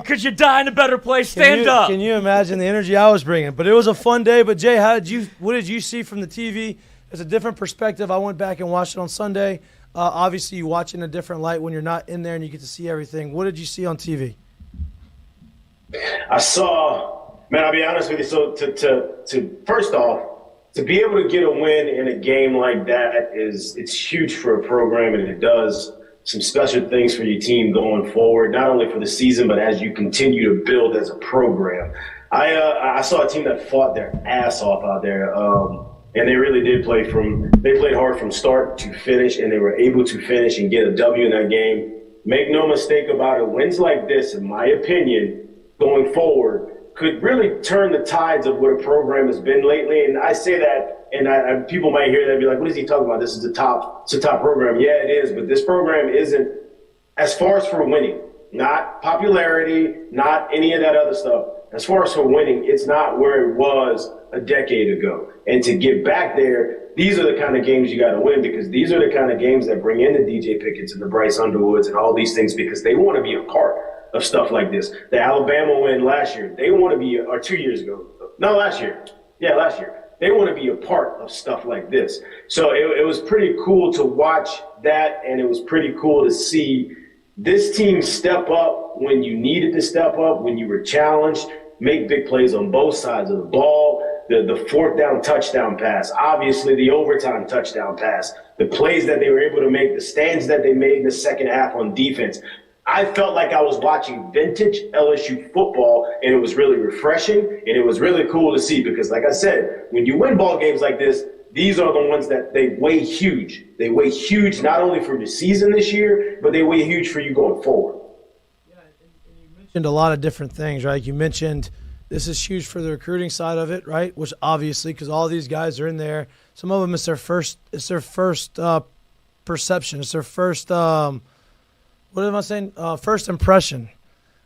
Could you die in a better place? Stand up. Can you imagine the energy I was bringing? But it was a fun day. But, Jay, what did you see from the TV? It's a different perspective. I went back and watched it on Sunday. Obviously, you watch it in a different light when you're not in there and you get to see everything. What did you see on TV? I saw, man, I'll be honest with you. So to first off, to be able to get a win in a game like that it's huge for a program, and it does some special things for your team going forward, not only for the season, but as you continue to build as a program. I saw a team that fought their ass off out there, and they really did they played hard from start to finish, and they were able to finish and get a W in that game. Make no mistake about it, wins like this, in my opinion, going forward, could really turn the tides of what a program has been lately. And I say that, and people might hear that and be like, what is he talking about? It's a top program. Yeah, it is, but this program isn't, as far as for winning, not popularity, not any of that other stuff. As far as for winning, it's not where it was a decade ago. And to get back there, these are the kind of games you got to win, because these are the kind of games that bring in the DJ Pickett's and the Bryce Underwoods and all these things, because they want to be a part of stuff like this. The Alabama win last year, they want to be, or 2 years ago. No, last year. Yeah, last year. They want to be a part of stuff like this. So it was pretty cool to watch that, and it was pretty cool to see this team step up when you needed to step up, when you were challenged, make big plays on both sides of the ball. The fourth down touchdown pass, obviously the overtime touchdown pass, the plays that they were able to make, the stands that they made in the second half on defense. I felt like I was watching vintage LSU football, and it was really refreshing, and it was really cool to see, because, like I said, when you win ball games like this, these are the ones that they weigh huge. They weigh huge not only for the season this year, but they weigh huge for you going forward. Yeah, and you mentioned a lot of different things, right? You mentioned this is huge for the recruiting side of it, right? Which obviously, because all these guys are in there, some of them it's their first perception, it's their first what am I saying? First impression.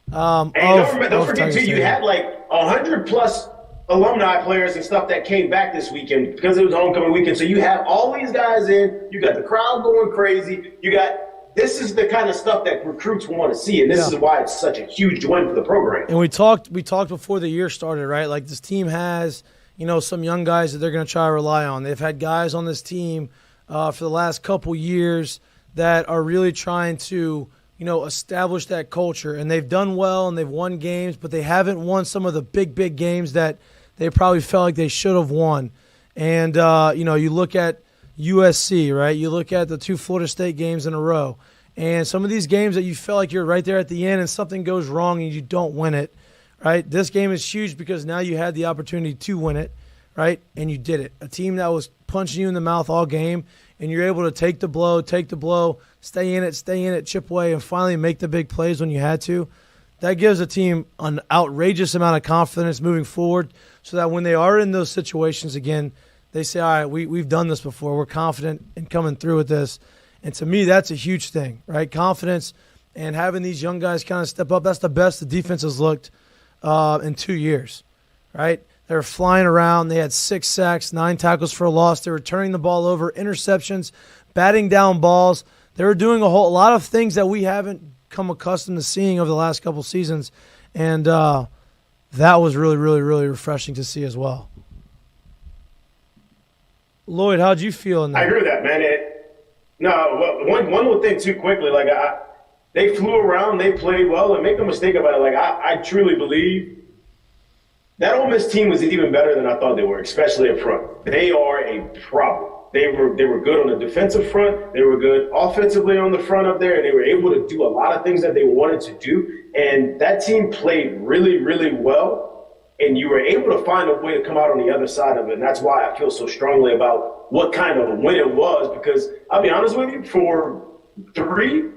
Don't forget, too, you had like 100+ alumni players and stuff that came back this weekend because it was homecoming weekend. So you have all these guys in. You got the crowd going crazy. This is the kind of stuff that recruits want to see, and this is why it's such a huge win for the program. And we talked before the year started, right? Like, this team has, some young guys that they're going to try to rely on. They've had guys on this team for the last couple years that are really trying to establish that culture, and they've done well and they've won games, but they haven't won some of the big games that they probably felt like they should have won. And, you look at USC, right? You look at the 2 Florida State games in a row, and some of these games that you felt like you're right there at the end and something goes wrong and you don't win it, right? This game is huge because now you had the opportunity to win it, right? And you did it. A team that was punching you in the mouth all game, and you're able to take the blow, stay in it, chip away, and finally make the big plays when you had to. That gives a team an outrageous amount of confidence moving forward, so that when they are in those situations again, they say, all right, we've done this before. We're confident in coming through with this. And to me, that's a huge thing, right? Confidence and having these young guys kind of step up. That's the best the defense has looked in 2 years, right? They were flying around. They had 6 sacks, 9 tackles for a loss. They were turning the ball over, interceptions, batting down balls. They were doing a lot of things that we haven't come accustomed to seeing over the last couple seasons. And that was really, really, really refreshing to see as well. Lloyd, how'd you feel in that? I agree with that, man. One more thing too quickly. Like, they flew around, they played well, and make no mistake about it. Like, I truly believe that Ole Miss team was even better than I thought they were, especially up front. They are a problem. They were good on the defensive front. They were good offensively on the front up there, and they were able to do a lot of things that they wanted to do. And that team played really, really well, and you were able to find a way to come out on the other side of it. And that's why I feel so strongly about what kind of a win it was, because I'll be honest with you, for probably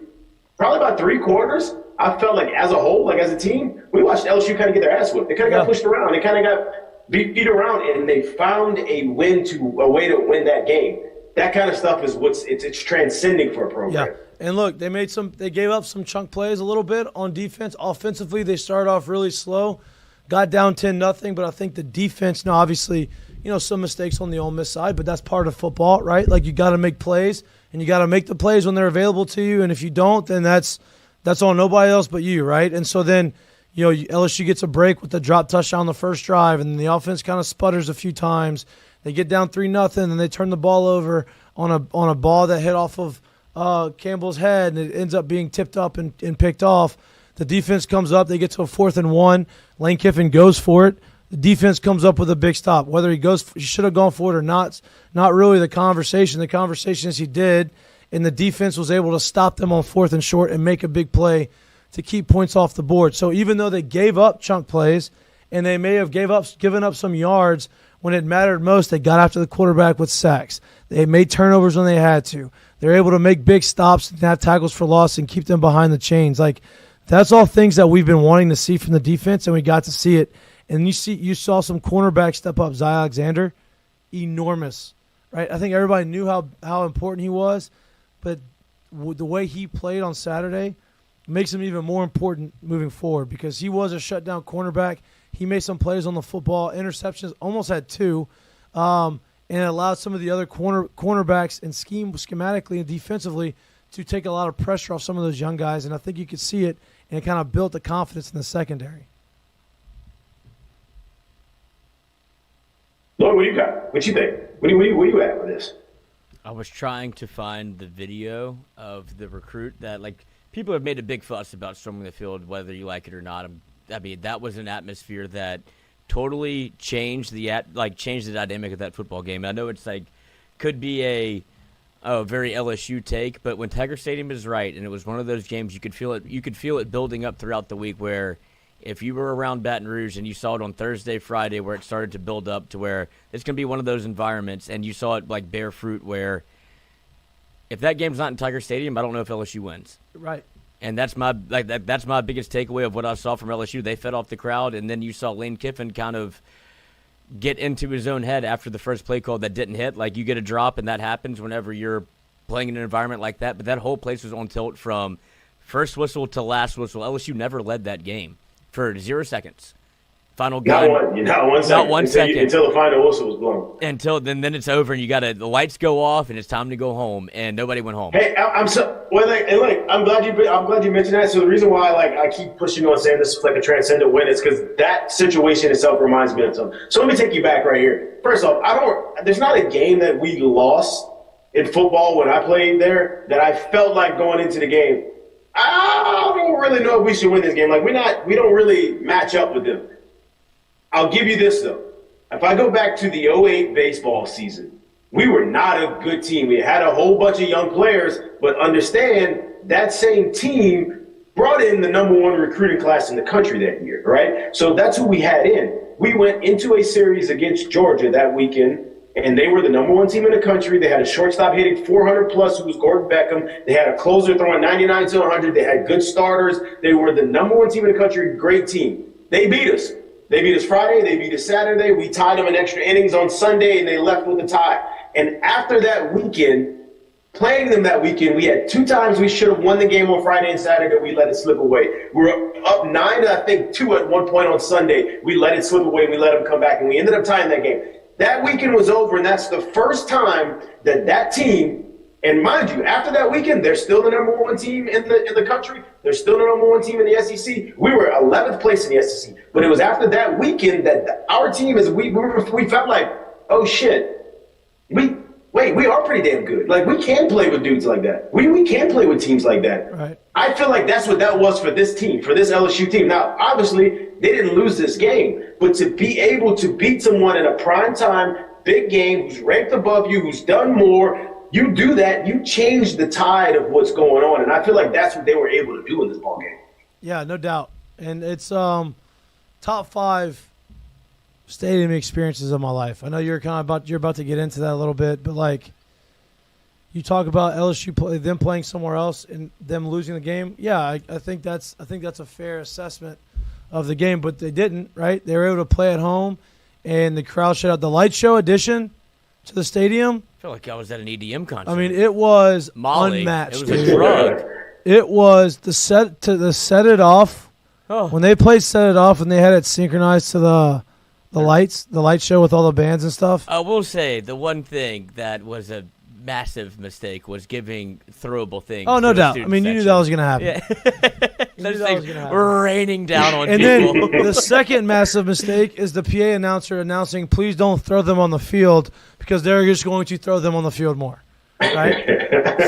about 3 quarters, I felt like as a whole, like as a team, we watched LSU kind of get their ass whipped. They kind of got pushed around. They kind of got beat around, and they found a way to win that game. That kind of stuff is it's transcending for a program. Yeah. And look, they gave up some chunk plays a little bit on defense. Offensively, they started off really slow, got down 10-0, but I think the defense, now obviously, some mistakes on the Ole Miss side, but that's part of football, right? Like, you got to make plays, and you got to make the plays when they're available to you, and if you don't, then that's That's on nobody else but you, right? And so then, LSU gets a break with the drop touchdown on the first drive, and the offense kind of sputters a few times. They get down 3-0, and they turn the ball over on a ball that hit off of Campbell's head, and it ends up being tipped up and picked off. The defense comes up. They get to a 4th and 1. Lane Kiffin goes for it. The defense comes up with a big stop. Whether he should have gone for it or not, not really the conversation. The conversation is he did, and the defense was able to stop them on 4th and short and make a big play to keep points off the board. So even though they gave up chunk plays and they may have given up some yards when it mattered most, they got after the quarterback with sacks. They made turnovers when they had to. They're able to make big stops and have tackles for loss and keep them behind the chains. Like, that's all things that we've been wanting to see from the defense, and we got to see it. And you saw some cornerbacks step up. Zy Alexander, enormous, right? I think everybody knew how important he was, but the way he played on Saturday makes him even more important moving forward because he was a shutdown cornerback. He made some plays on the football, interceptions, almost had 2, and it allowed some of the other cornerbacks and schematically and defensively to take a lot of pressure off some of those young guys, and I think you could see it, and it kind of built the confidence in the secondary. Lloyd, what do you got? What you think? Where you at with this? I was trying to find the video of the recruit that, like, people have made a big fuss about storming the field, whether you like it or not. I mean, that was an atmosphere that totally changed the dynamic of that football game. I know it's like could be a very LSU take, but when Tiger Stadium is right, and it was one of those games you could feel it. You could feel it building up throughout the week. Where if you were around Baton Rouge and you saw it on Thursday, Friday, where it started to build up to where it's going to be one of those environments, and you saw it like bear fruit. Where if that game's not in Tiger Stadium, I don't know if LSU wins. Right. And that's my biggest takeaway of what I saw from LSU. They fed off the crowd, and then you saw Lane Kiffin kind of get into his own head after the first play call that didn't hit. Like, you get a drop, and that happens whenever you're playing in an environment like that. But that whole place was on tilt from first whistle to last whistle. LSU never led that game for 0 seconds. Final gun. Not one second. Until the final whistle was blown. Until then it's over, and the lights go off, and it's time to go home, and nobody went home. Hey, I'm glad you mentioned that. So the reason why I keep pushing on saying this is like a transcendent win is because that situation itself reminds me of something. So let me take you back right here. First off, there's not a game that we lost in football when I played there that I felt like going into the game, I don't really know if we should win this game. Like, we don't really match up with them. I'll give you this, though. If I go back to the 2008 baseball season, we were not a good team. We had a whole bunch of young players, but understand that same team brought in the #1 recruiting class in the country that year, right? So that's who we had in. We went into a series against Georgia that weekend, and they were the #1 team in the country. They had a shortstop hitting 400-plus, who was Gordon Beckham. They had a closer throwing 99 to 100. They had good starters. They were the #1 team in the country, great team. They beat us. They beat us Friday. They beat us Saturday. We tied them in extra innings on Sunday, and they left with a tie. And after that weekend, playing them that weekend, we had 2 times we should have won the game on Friday and Saturday. We let it slip away. We were up 9-2 at one point on Sunday. We let it slip away, and we let them come back, and we ended up tying that game. That weekend was over, and that's the first time that team, and mind you, after that weekend, they're still the #1 team in the country. They're still the #1 team in the SEC. We were 11th place in the SEC. But it was after that weekend that our team we felt like, oh shit, we are pretty damn good. Like, we can play with dudes like that. We can play with teams like that. Right. I feel like that's what that was for this team, for this LSU team. Now, obviously, they didn't lose this game, but to be able to beat someone in a primetime big game who's ranked above you, who's done more, you do that, you change the tide of what's going on, and I feel like that's what they were able to do in this ballgame. Yeah, no doubt. And it's top 5 stadium experiences of my life. I know you're about to get into that a little bit, but like, you talk about LSU them playing somewhere else and them losing the game. Yeah, I think that's a fair assessment of the game, but they didn't, right? They were able to play at home, and the crowd shut out. The light show addition to the stadium, I feel like I was at an EDM concert. I mean, it was Molly. unmatched. It was a drug. It was the set it off. Oh. When they played Set It Off and they had it synchronized to the light show with all the bands and stuff. I will say the one thing that was a massive mistake was giving throwable things. Oh, no to the doubt. I student mean, you knew that was going to happen. Yeah. Those things things were raining down on And people. then the second massive mistake is the PA announcer announcing, please don't throw them on the field because they're just going to throw them on the field more. Right?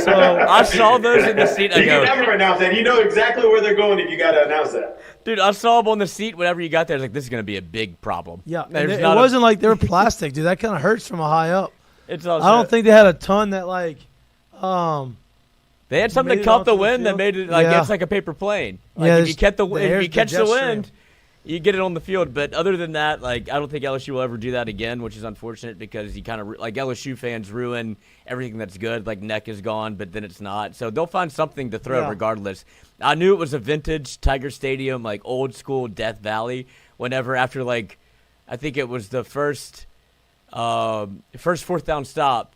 So I saw those in the seat. I You go, can never announce that. You know exactly where they're going if you got to announce that. dude, I saw them on the seat whenever you got there. I was like, this is going to be a big problem. Yeah. And There's it not a- wasn't like they were plastic, dude. That kind of hurts from a high up. It's also, I don't think they had a ton that, like, they had something made to it cup the onto the wind that field. made it like Yeah. it's like a paper plane. Like Yeah, if you catch the if hair's you catch the the jet wind, stream. you get it on the field. But other than that, like I don't think LSU will ever do that again, which is unfortunate because you kind of like LSU fans ruin everything that's good. Like neck is gone, but then it's not. So they'll find something to throw Yeah. regardless. I knew it was a vintage Tiger Stadium, like old school Death Valley. Whenever after like, I think it was the first fourth down stop,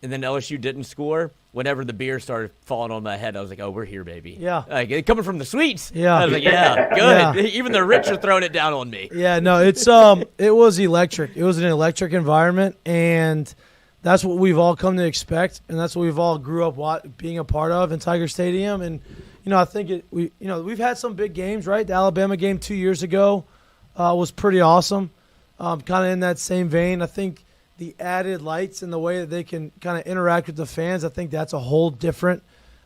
and then LSU didn't score. Whenever the beer started falling on my head, I was like, "Oh, we're here, baby!" Yeah. like coming from the suites. Yeah. I was like, "Yeah, good." Yeah. Even the rich are throwing it down on me. Yeah, no, it's it was electric. It was an electric environment, and that's what we've all come to expect, and that's what we've all grew up being a part of in Tiger Stadium. And I think we've had some big games, right? The Alabama game 2 years ago was pretty awesome. Kind of in that same vein, I think the added lights and the way that they can kind of interact with the fans, I think that's a whole different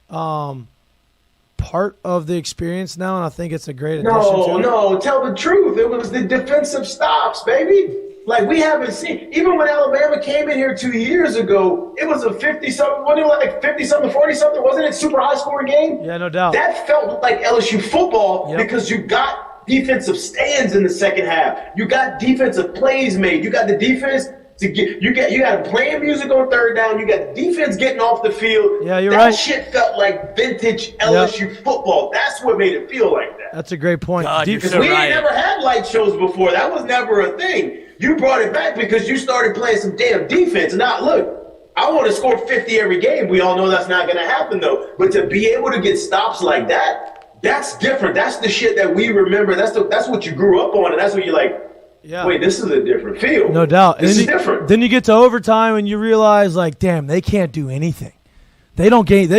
part of the experience now, and I think it's a great addition to it. No, tell the truth. It was the defensive stops, baby. Like, we haven't seen – even when Alabama came in here 2 years ago, it was a 50-something – wasn't it like 50-something, 40-something? Wasn't it a super high-scoring game? Yeah, no doubt. That felt like LSU football Yep. because you got defensive stands in the second half. You got defensive plays made. You got the defense – you got playing music on third down. You got defense getting off the field. Yeah, you're that right. That shit felt like vintage LSU football. That's what made it feel like that. That's a great point. God, you're Because so we right. ain't never had light shows before. That was never a thing. You brought it back because you started playing some damn defense. Now, look, I want to score 50 every game. We all know that's not going to happen, though. But to be able to get stops like that, that's different. That's the shit that we remember. That's what you grew up on, and that's what you're like, Yeah. wait, this is a different feel. No doubt. This And is then different. Then you get to overtime and you realize, like, damn, they can't do anything. They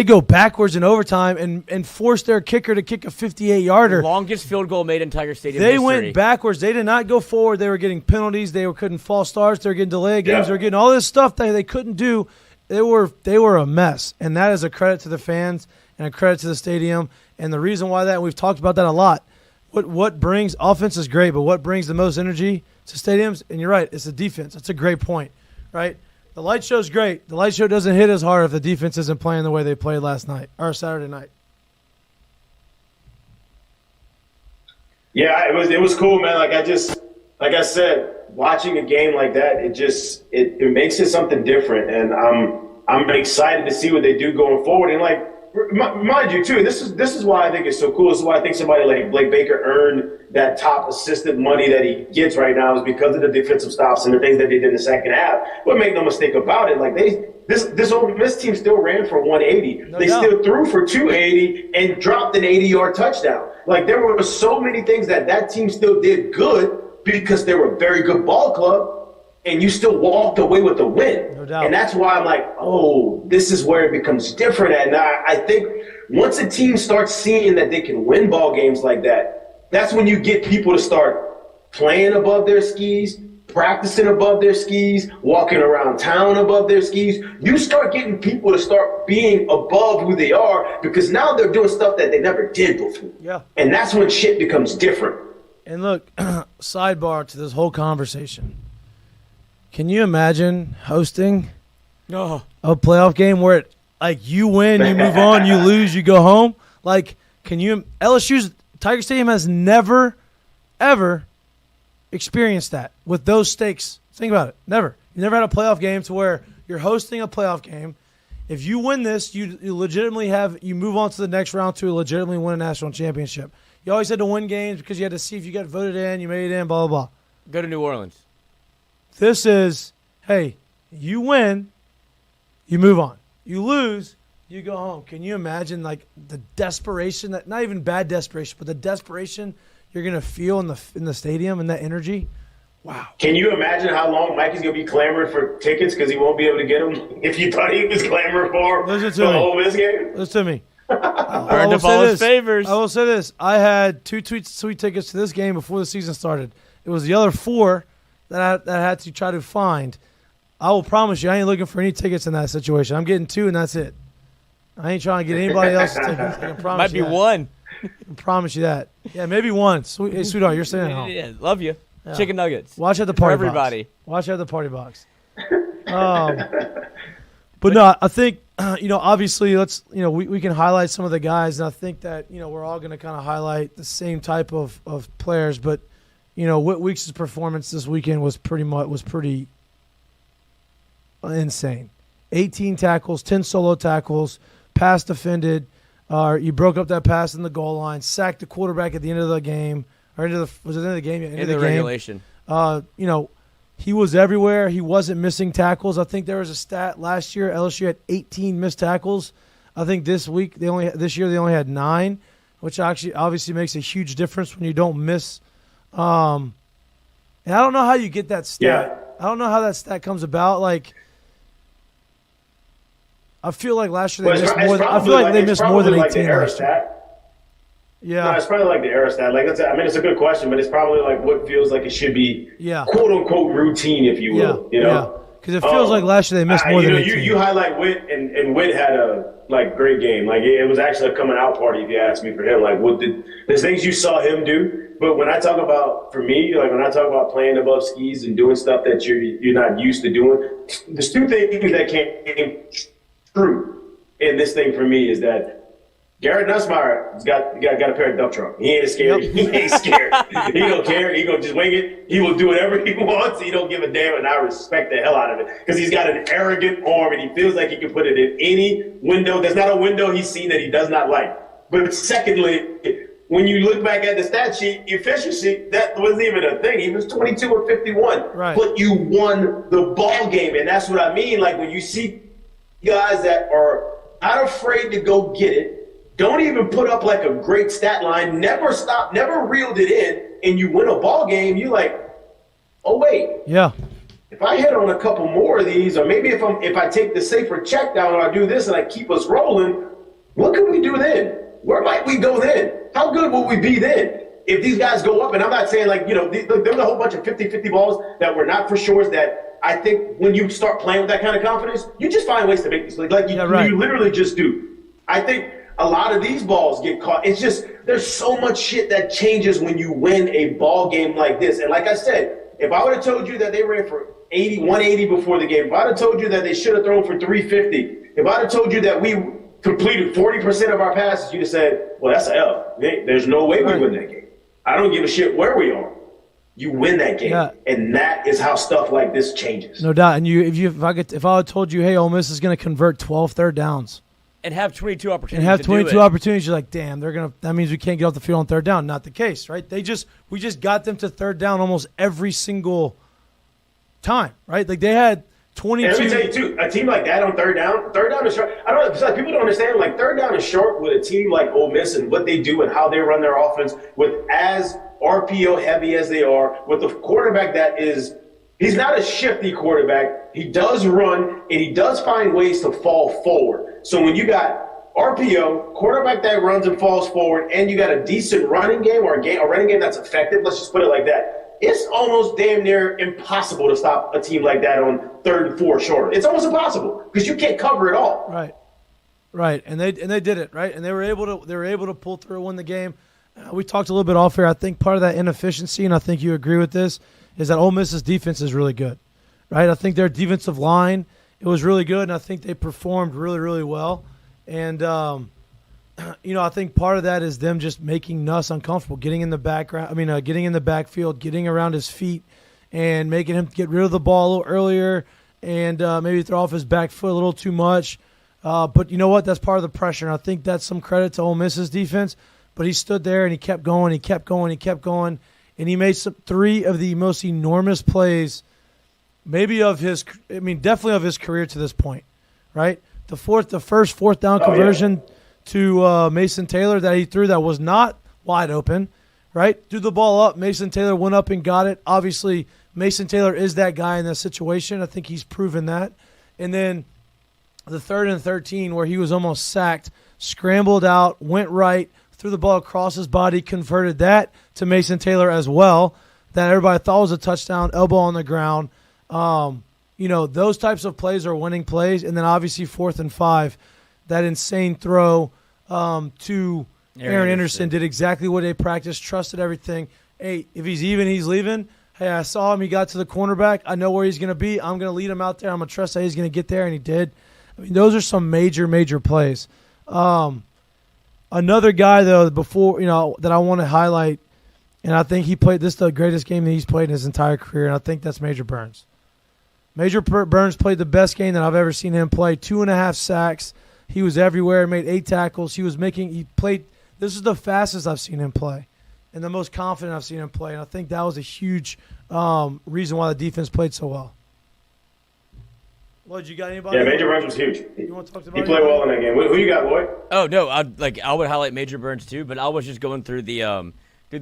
go backwards in overtime and force their kicker to kick a 58-yarder. Longest field goal made in Tiger Stadium They history. went backwards. They did not go forward. They were getting penalties. They couldn't false starts. They were getting delayed games. Yeah. They were getting all this stuff that they couldn't do. They were a mess, and that is a credit to the fans and a credit to the stadium. And the reason why that, we've talked about that a lot. What brings offense is great, but what brings the most energy to stadiums? And you're right, it's the defense. That's a great point, right? The light show's great. The light show doesn't hit as hard if the defense isn't playing the way they played last night or Saturday night. Yeah, it was cool, man. Like I said, watching a game like that, it makes it something different, and I'm excited to see what they do going forward. And like, mind you, too, this is why I think it's so cool. This is why I think somebody like Blake Baker earned that top assistant money that he gets right now is because of the defensive stops and the things that they did in the second half. But make no mistake about it, like this Ole Miss team still ran for 180. They still threw for 280 and dropped an 80-yard touchdown. Like, there were so many things that team still did good because they were a very good ball club. And you still walked away with a win. No doubt. And that's why I'm like, oh, this is where it becomes different. And I think once a team starts seeing that they can win ball games like that, that's when you get people to start playing above their skis, practicing above their skis, walking around town above their skis. You start getting people to start being above who they are because now they're doing stuff that they never did before. Yeah. And that's when shit becomes different. And look, sidebar to this whole conversation. Can you imagine hosting Oh, a playoff game where you win, you move on, you lose, you go home? Like, LSU's Tiger Stadium has never, ever experienced that with those stakes. Think about it. Never. You never had a playoff game to where you're hosting a playoff game. If you win this, you legitimately you move on to the next round to legitimately win a national championship. You always had to win games because you had to see if you got voted in, you made it in, blah, blah, blah. go to New Orleans. This is, hey, you win, you move on. You lose, you go home. Can you imagine, like, the desperation that, not even bad desperation, but the desperation you're going to feel in the stadium and that energy? Wow. Can you imagine how long Mikey's going to be clamoring for tickets because he won't be able to get them if you thought he was clamoring for the Ole Miss game? Listen to me. Burned up all his favors. I will say this. I had 2 sweet tickets to this game before the season started. It was the other 4 that I had to try to find. I will promise you, I ain't looking for any tickets in that situation. I'm getting 2, and that's it. I ain't trying to get anybody else's tickets. I can promise Might be you that. 1. I can promise you that. Yeah, maybe 1. Hey, sweetheart, you're staying at home. Yeah, love you. Yeah. Chicken nuggets. Watch at the For party everybody. box. Watch at the party box. But no, I think obviously we can highlight some of the guys, and I think that we're all going to kind of highlight the same type of players. But Whit Weeks' performance this weekend was pretty insane. 18 tackles, 10 solo tackles, pass defended. You broke up that pass in the goal line, sacked the quarterback at the end of the game. Or was it the end of the game? End of the regulation. He was everywhere. He wasn't missing tackles. I think there was a stat last year. LSU had 18 missed tackles. I think this year they only had 9, which actually obviously makes a huge difference when you don't miss. And I don't know how you get that stat. Yeah. I don't know how that stat comes about. Like, I feel like last year they missed more. I feel like they missed more than 18 last year. Yeah, no, it's probably like the era stat. Like, it's a good question, but it's probably like what feels like it should be, quote unquote, routine, if you will. Because it feels like last year they missed more than 18. You highlight Whit, and Whit had a great game. Like, it was actually a coming out party, if you ask me, for him. Like, there's things you saw him do, but when I talk about, for me, like when I talk about playing above skis and doing stuff that you're not used to doing, there's 2 things that came true in this thing for me is that Garrett Nussmeier's got a pair of dump truck. He ain't scared. He ain't scared. He don't care. He gonna just wing it. He will do whatever he wants. He don't give a damn, and I respect the hell out of it because he's got an arrogant arm and he feels like he can put it in any window. There's not a window he's seen that he does not like. But secondly, when you look back at the stat sheet, efficiency, that wasn't even a thing. He was 22 or 51. Right. But you won the ball game, and that's what I mean. Like when you see guys that are not afraid to go get it, don't even put up like a great stat line, never stop, never reeled it in, and you win a ball game, you're like, oh, wait. Yeah. If I hit on a couple more of these, or maybe if I take the safer check down or I do this and I keep us rolling, what can we do then? Where might we go then? How good will we be then? If these guys go up, and I'm not saying like, there was a whole bunch of 50-50 balls that were not for sure that I think when you start playing with that kind of confidence, you just find ways to make this. You literally just do. I think a lot of these balls get caught. It's just there's so much shit that changes when you win a ball game like this. And like I said, if I would have told you that they ran for 180 before the game, if I'd have told you that they should have thrown for 350, if I'd have told you that we completed 40% of our passes, you'd have said, well, that's an L. There's no way we win that game. I don't give a shit where we are. You win that game, and that is how stuff like this changes. No doubt. And if I had told you, hey, Ole Miss is going to convert 12 third downs. And have 22 opportunities. Opportunities. You're like, damn, that means we can't get off the field on third down. Not the case, right? We just got them to third down almost every single time, right? Like they had 22. And let me tell you too, a team like that on third down is short. I don't know, it's like people don't understand. Like third down is short with a team like Ole Miss and what they do and how they run their offense with as RPO heavy as they are, with the quarterback that is. He's not a shifty quarterback. He does run, and he does find ways to fall forward. So when you got RPO, quarterback that runs and falls forward, and you got a decent running game or a running game that's effective, let's just put it like that, it's almost damn near impossible to stop a team like that on 3rd and 4 short. It's almost impossible because you can't cover it all. Right, and they did it, right? And they were able to pull through and win the game. We talked a little bit off here. I think part of that inefficiency, and I think you agree with this, is that Ole Miss's defense is really good, right? I think their defensive line, it was really good, and I think they performed really, really well. And, I think part of that is them just making Nuss uncomfortable, getting in the backfield, getting around his feet, and making him get rid of the ball a little earlier and maybe throw off his back foot a little too much. But you know what? That's part of the pressure, and I think that's some credit to Ole Miss's defense. But he stood there, and he kept going, and he made 3 of the most enormous plays definitely of his career to this point, right? The first fourth down conversion to Mason Taylor that he threw that was not wide open, right? Threw the ball up. Mason Taylor went up and got it. Obviously, Mason Taylor is that guy in that situation. I think he's proven that. And then the 3rd and 13 where he was almost sacked, scrambled out, went right, threw the ball across his body, converted that to Mason Taylor as well. That everybody thought was a touchdown, elbow on the ground. Those types of plays are winning plays. And then obviously 4th and 5, that insane throw to Aaron Anderson did exactly what they practiced, trusted everything. Hey, if he's even, he's leaving. Hey, I saw him. He got to the cornerback. I know where he's going to be. I'm going to lead him out there. I'm going to trust that he's going to get there, and he did. I mean, those are some major, major plays. Another guy, though, that I want to highlight, and I think this is the greatest game that he's played in his entire career, and I think that's Major Burns. Major Burns played the best game that I've ever seen him play. 2.5 sacks. He was everywhere. Made 8 tackles. He played. This is the fastest I've seen him play, and the most confident I've seen him play. And I think that was a huge reason why the defense played so well. Lloyd, you got anybody? Yeah, Major Burns was huge. You want to talk about he played well in that game. Who you got, Lloyd? Oh no, I would highlight Major Burns too, but I was just going through the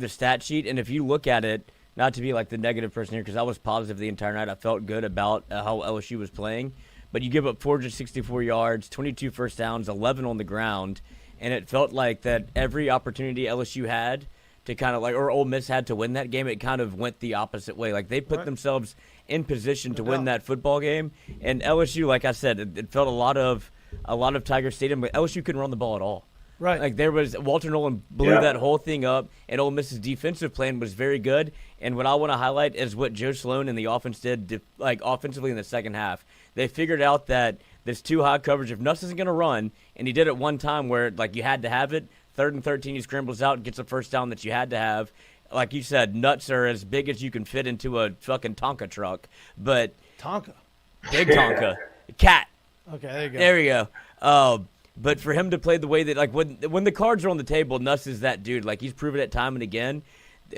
stat sheet, and if you look at it, not to be like the negative person here, because I was positive the entire night. I felt good about how LSU was playing, but you give up 464 yards, 22 first downs, 11 on the ground, and it felt like that every opportunity LSU had to kind of or Ole Miss had to win that game, it kind of went the opposite way. Like they put themselves in position to win that football game, and LSU, like I said, it felt a lot of Tiger Stadium, but LSU couldn't run the ball at all. Right. Like there was Walter Nolan blew that whole thing up, and Ole Miss's defensive plan was very good. And what I want to highlight is what Joe Sloan and the offense did, offensively in the second half. They figured out that this too high coverage, if Nuss isn't going to run, and he did it one time where you had to have it. 3rd and 13, he scrambles out and gets a first down that you had to have. Like you said, nuts are as big as you can fit into a fucking Tonka truck. But Tonka, big Tonka, cat. Okay, there you go. There we go. But for him to play the way that, when the cards are on the table, Nuss is that dude. Like, he's proven it time and again.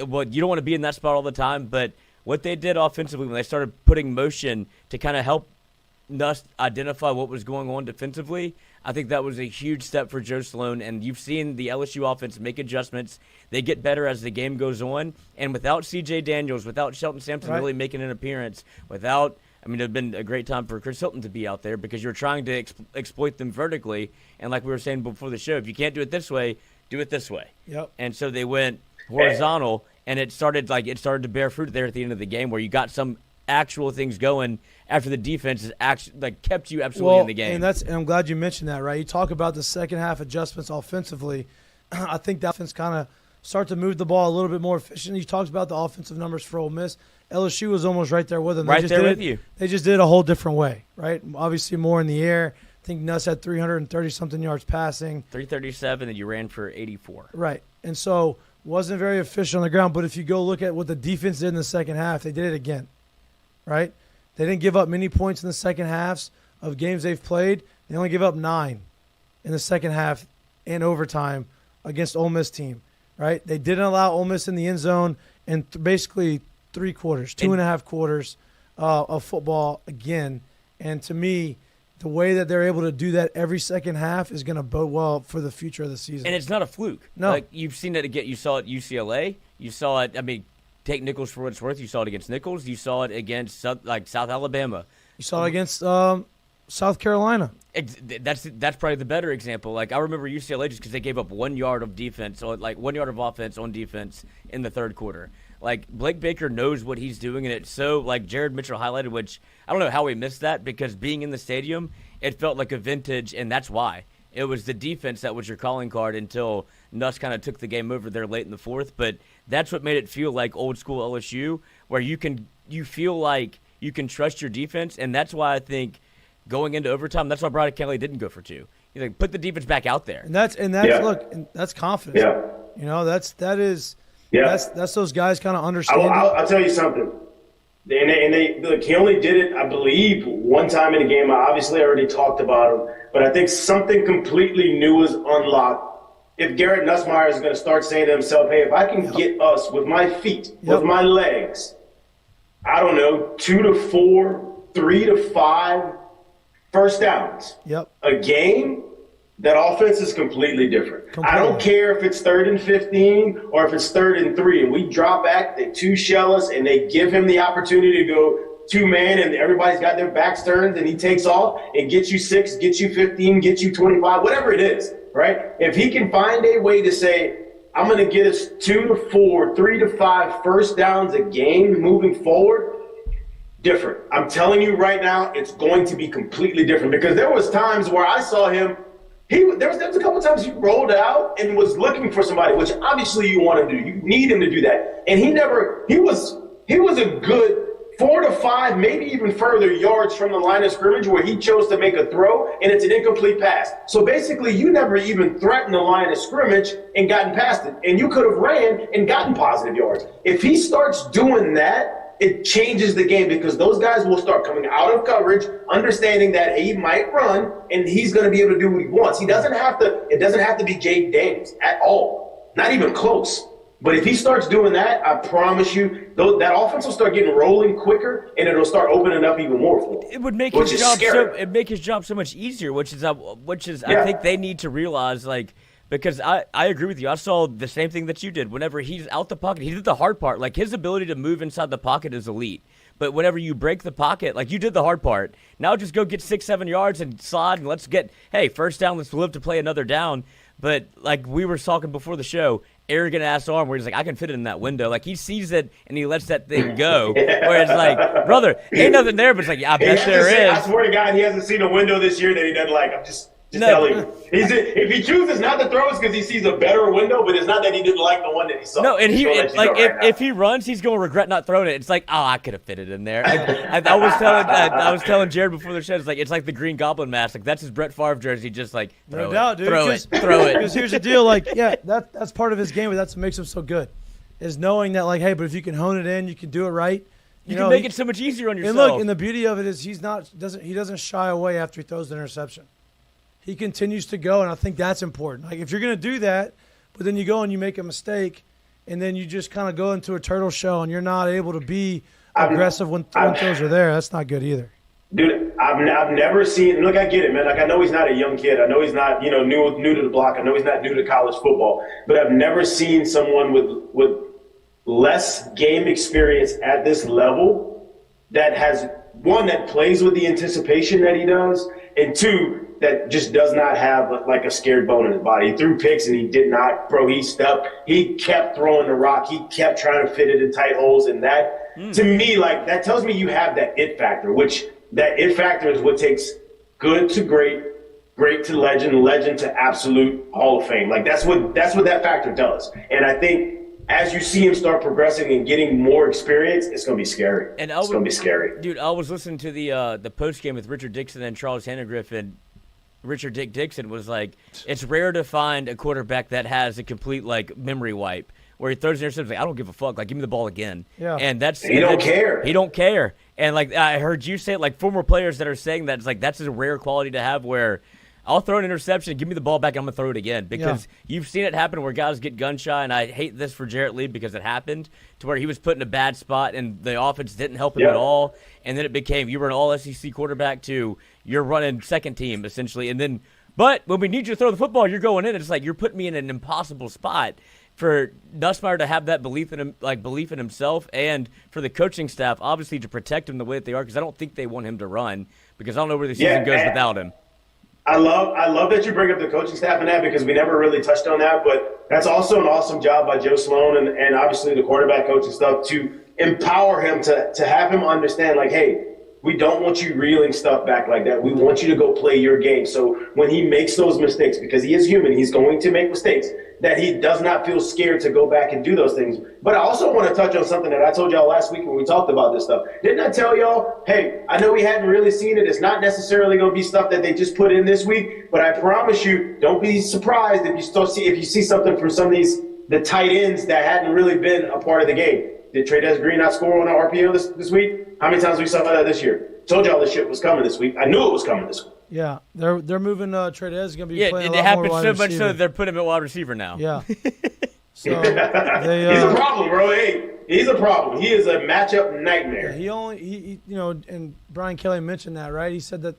Well, you don't want to be in that spot all the time, but what they did offensively when they started putting motion to kind of help Nuss identify what was going on defensively, I think that was a huge step for Joe Sloan. And you've seen the LSU offense make adjustments. They get better as the game goes on. And without C.J. Daniels, without Shelton Sampson really making an appearance, it would have been a great time for Chris Hilton to be out there because you're trying to exploit them vertically. And like we were saying before the show, if you can't do it this way, do it this way. Yep. And so they went horizontal, and it started to bear fruit there at the end of the game where you got some actual things going after the defense is actually kept you absolutely in the game. And I'm glad you mentioned that, right? You talk about the second half adjustments offensively. I think the offense kind of start to move the ball a little bit more efficiently. You talked about the offensive numbers for Ole Miss. LSU was almost right there with them. Right there with you. They just did it a whole different way, right? Obviously more in the air. I think Nuss had 330-something yards passing. 337, and you ran for 84. Right. And so wasn't very efficient on the ground. But if you go look at what the defense did in the second half, they did it again, right? They didn't give up many points in the second halves of games they've played. They only give up 9 in the second half in overtime against Ole Miss team, right? They didn't allow Ole Miss in the end zone in basically 3 quarters, 2.5 quarters of football again. And to me, the way that they're able to do that every second half is going to bode well for the future of the season. And it's not a fluke. No. You've seen it again. You saw it at UCLA. You saw it, take Nichols for what it's worth. You saw it against Nichols. You saw it against South Alabama. You saw it against South Carolina. That's probably the better example. I remember UCLA just because they gave up 1 yard of defense, or 1 yard of offense on defense in the third quarter. Blake Baker knows what he's doing, and it's so, Jared Mitchell highlighted, which I don't know how we missed that because being in the stadium, it felt like a vintage, and that's why. It was the defense that was your calling card until Nuss kind of took the game over there late in the fourth, but that's what made it feel like old school LSU, where you feel like you can trust your defense, and that's why I think going into overtime, that's why Brian Kelly didn't go for 2. He's put the defense back out there. And that's that's confidence. Yeah. That's those guys kind of understand. I'll tell you something. He only did it, I believe, one time in the game. I obviously already talked about him, but I think something completely new was unlocked. If Garrett Nussmeier is going to start saying to himself, hey, if I can get us with my feet, with my legs, I don't know, 2 to 4, 3 to 5 first downs a game, that offense is completely different. I don't care if it's 3rd and 15 or if it's 3rd and 3, and we drop back, they two-shell us, and they give him the opportunity to go two-man, and everybody's got their backs turned, and he takes off and gets you 6, gets you 15, gets you 25, whatever it is, right? If he can find a way to say, I'm going to get us 2 to 4, 3 to 5 first downs a game moving forward, different. I'm telling you right now, it's going to be completely different, because there was times where I saw him. There was a couple times he rolled out and was looking for somebody, which obviously you want him to do. You need him to do that. And he was a good 4 to 5, maybe even further yards from the line of scrimmage where he chose to make a throw, and it's an incomplete pass. So basically, you never even threatened the line of scrimmage and gotten past it. And you could have ran and gotten positive yards. If he starts doing that, it changes the game, because those guys will start coming out of coverage, understanding that he might run and he's going to be able to do what he wants. It doesn't have to be Jake Daniels at all, not even close. But if he starts doing that, I promise you, that offense will start getting rolling quicker, and it'll start opening up even more for him. It would make his job so much easier, which is I think they need to realize, like, because I agree with you. I saw the same thing that you did. Whenever he's out the pocket, he did the hard part. Like, his ability to move inside the pocket is elite. But whenever you break the pocket, like, you did the hard part. Now just go get 6-7 yards and slide, and let's get, first down, let's live to play another down. But like we were talking before the show, arrogant ass arm where he's like, I can fit it in that window. Like, he sees it and he lets that thing go. Where it's like, brother, ain't nothing there, but it's like, yeah, I bet there is. I swear to God, he hasn't seen a window this year that he doesn't like. I'm just telling you. If he chooses not to throw, it's because he sees a better window, but it's not that he didn't like the one that he saw. No, and if he runs, he's going to regret not throwing it. It's like, I could have fit it in there. I was telling Jared before the show, it's like the Green Goblin mask. Like, that's his Brett Favre jersey. Just like throw it. Throw it. Because here's the deal. Like, yeah, that's part of his game, but that's what makes him so good, is knowing that, like, hey, but if you can hone it in, you can do it right. You can make it so much easier on yourself. And look, and the beauty of it is he doesn't shy away after he throws the interception. He continues to go, and I think that's important. Like, if you're going to do that, but then you go and you make a mistake, and then you just kind of go into a turtle shell and you're not able to be aggressive when throws are there, that's not good either. Dude, I've never seen – look, I get it, man. Like, I know he's not a young kid. I know he's not, new to the block. I know he's not new to college football. But I've never seen someone with less game experience at this level that has – one, that plays with the anticipation that he does, and two – that just does not have like a scared bone in his body. He threw picks and he did not, bro. He kept throwing the rock. He kept trying to fit it in tight holes. And that, to me, like, that tells me you have that it factor, which that it factor is what takes good to great, great to legend, legend to absolute Hall of Fame. Like, that's what that factor does. And I think as you see him start progressing and getting more experience, it's going to be scary. It's going to be scary. Dude, I was listening to the post game with Richard Dixon and Charles Hannegriff, and Richard Dick Dixon was like, it's rare to find a quarterback that has a complete, like, memory wipe where he throws an interception, like, I don't give a fuck, like, give me the ball again. Yeah. And he don't care. He don't care. And, like, I heard you say it, like, former players that are saying that, it's like, that's a rare quality to have, where I'll throw an interception, give me the ball back, and I'm going to throw it again. Because you've seen it happen where guys get gun shy, and I hate this for Jarrett Lee because it happened to where he was put in a bad spot and the offense didn't help him at all. And then it became, you were an all-SEC quarterback to you're running second team, essentially. And then, but when we need you to throw the football, you're going in. It's like you're putting me in an impossible spot. For Nussmeier to have that belief in him, like belief in himself, and for the coaching staff, obviously, to protect him the way that they are, because I don't think they want him to run, because I don't know where the season goes without him. I love that you bring up the coaching staff and that, because we never really touched on that, but that's also an awesome job by Joe Sloan and obviously the quarterback coaching stuff to empower him to have him understand, like, hey, we don't want you reeling stuff back like that. We want you to go play your game. So when he makes those mistakes, because he is human, he's going to make mistakes, that he does not feel scared to go back and do those things. But I also want to touch on something that I told y'all last week when we talked about this stuff. Didn't I tell y'all, hey, I know we hadn't really seen it. It's not necessarily going to be stuff that they just put in this week, but I promise you, don't be surprised if you see something from some of the tight ends that hadn't really been a part of the game. Did Trey'Dez Green not score on an RPO this week? How many times we saw that this year? Told y'all this shit was coming this week. I knew it was coming this week. Yeah, they're moving Trey'Dez is going to be playing a lot more wide receiver. It happened so much so they're putting him at wide receiver now. Yeah. So he's a problem, bro. Hey, he's a problem. He is a matchup nightmare. Yeah, he and Brian Kelly mentioned that, right? He said that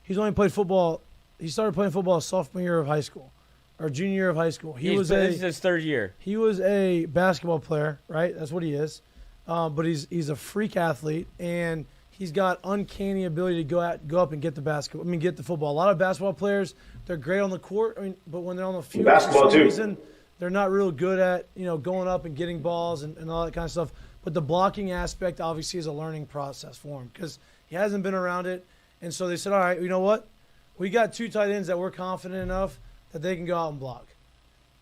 he's only played football he started playing football sophomore year of high school or junior year of high school. This is his third year. He was a basketball player, right? That's what he is. But he's a freak athlete, and he's got uncanny ability to go up and get the basketball. Get the football. A lot of basketball players, they're great on the court. But when they're on the field, for some reason, they're not real good at going up and getting balls and all that kind of stuff. But the blocking aspect obviously is a learning process for him because he hasn't been around it. And so they said, all right, you know what? We got 2 tight ends that we're confident enough that they can go out and block.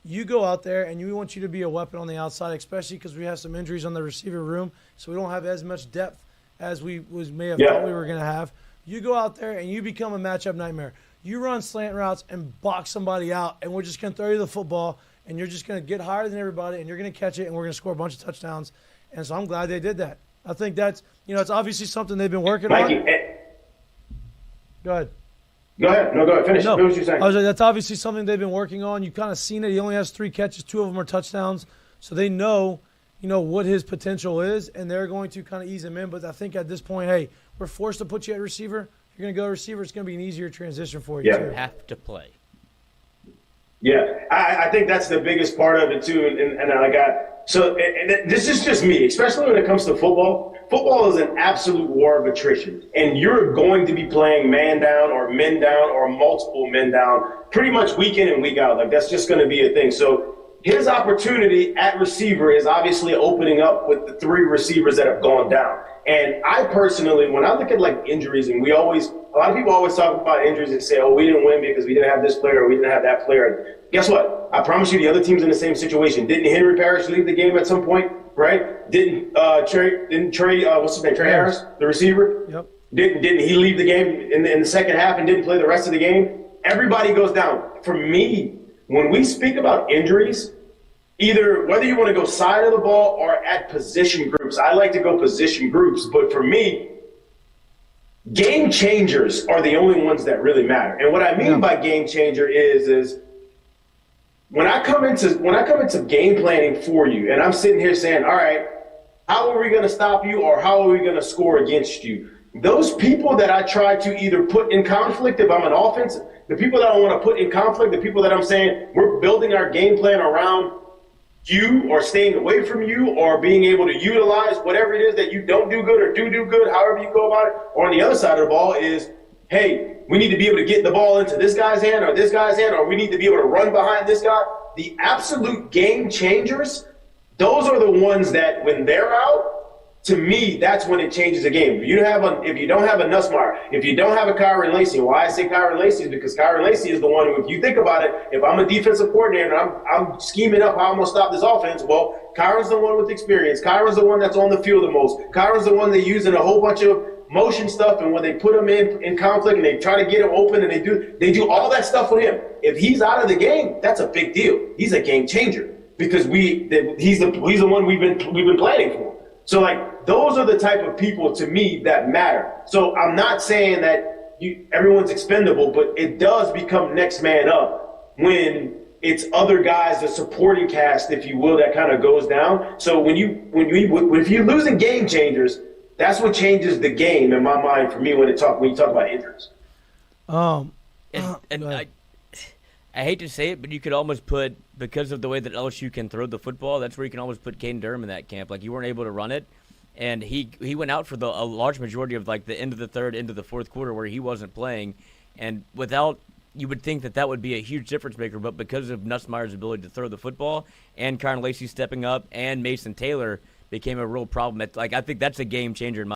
You go out there, and we want you to be a weapon on the outside, especially because we have some injuries on the receiver room, so we don't have as much depth as we may have thought we were going to have. You go out there, and you become a matchup nightmare. You run slant routes and box somebody out, and we're just going to throw you the football, and you're just going to get higher than everybody, and you're going to catch it, and we're going to score a bunch of touchdowns. And so I'm glad they did that. I think that's, it's obviously something they've been working on. Go ahead. Go ahead. No, go ahead. Finish. No, What was you saying? I was like, that's obviously something they've been working on. You've kind of seen it. He only has 3 catches. 2 of them are touchdowns. So they know, what his potential is, and they're going to kind of ease him in. But I think at this point, hey, we're forced to put you at receiver. If you're going to go receiver, it's going to be an easier transition for you, too. Have to play. Yeah, I think that's the biggest part of it, too. And I got – so and this is just me, especially when it comes to football. Football is an absolute war of attrition, and you're going to be playing man down or men down or multiple men down pretty much week in and week out. Like, that's just going to be a thing. So his opportunity at receiver is obviously opening up with the 3 receivers that have gone down. And I personally, when I look at, like, injuries, and a lot of people always talk about injuries and say, oh, we didn't win because we didn't have this player or we didn't have that player. Guess what? I promise you the other team's in the same situation. Didn't Henry Parrish leave the game at some point? Right? Didn't Trey what's his name? Trey Harris, the receiver? Yep. Didn't he leave the game in the second half and didn't play the rest of the game? Everybody goes down. For me, when we speak about injuries, either whether you want to go side of the ball or at position groups, I like to go position groups. But for me, game changers are the only ones that really matter. And what I mean by game changer is when I come into game planning for you, and I'm sitting here saying, all right, how are we going to stop you or how are we going to score against you? Those people that I try to either put in conflict if I'm an offense, the people that I want to put in conflict, the people that I'm saying we're building our game plan around you or staying away from you or being able to utilize whatever it is that you don't do good or do good, however you go about it. Or on the other side of the ball is, hey, we need to be able to get the ball into this guy's hand or this guy's hand, or we need to be able to run behind this guy. The absolute game changers, those are the ones that when they're out, to me, that's when it changes the game. If you don't have a Nussmeier, if you don't have a Kyron Lacy, why I say Kyron Lacy is because Kyron Lacy is the one who, if you think about it, if I'm a defensive coordinator and I'm scheming up how I'm going to stop this offense, well, Kyron's the one with experience. Kyron's the one that's on the field the most. Kyron's the one they use in a whole bunch of motion stuff, and when they put him in conflict and they try to get him open and they do all that stuff with him. If he's out of the game, that's a big deal. He's a game changer because he's the one we've been planning for. So, like, those are the type of people to me that matter. So I'm not saying that everyone's expendable, but it does become next man up when it's other guys, the supporting cast, if you will, that kind of goes down. So if you're losing game changers, that's what changes the game in my mind for me when you talk about injuries. I hate to say it, but you could almost put, because of the way that LSU can throw the football, that's where you can almost put Caden Durham in that camp. Like, you weren't able to run it, and he went out for a large majority of, like, the end of the third, into the fourth quarter where he wasn't playing. And you would think that would be a huge difference maker, but because of Nussmeier's ability to throw the football and Kyron Lacy stepping up and Mason Taylor became a real problem. I think that's a game changer in my